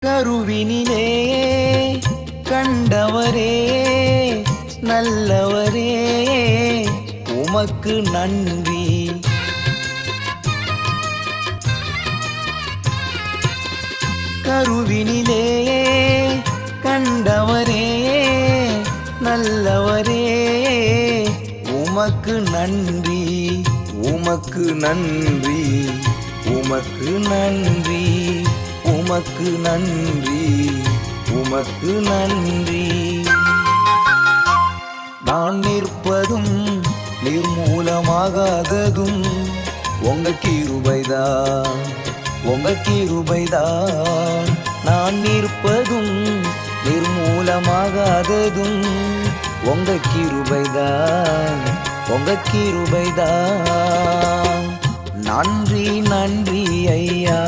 கருவினிலே கண்டவரே நல்லவரே உமக்கு நன்றி. கருவினிலே கண்டவரே நல்லவரே உமக்கு நன்றி. உமக்கு நன்றி, உமக்கு நன்றி, உமக்கு நன்றி, உமக்கு நன்றி. நான் நிற்பதும் நிர்மூலமாகாததும் உங்க கிருபைதான், உங்க கிருபைதான். நான் நிற்பதும் நிர்மூலமாகாததும் உங்க கிருபைதான், உங்க கிருபைதான். நன்றி நன்றி ஐயா.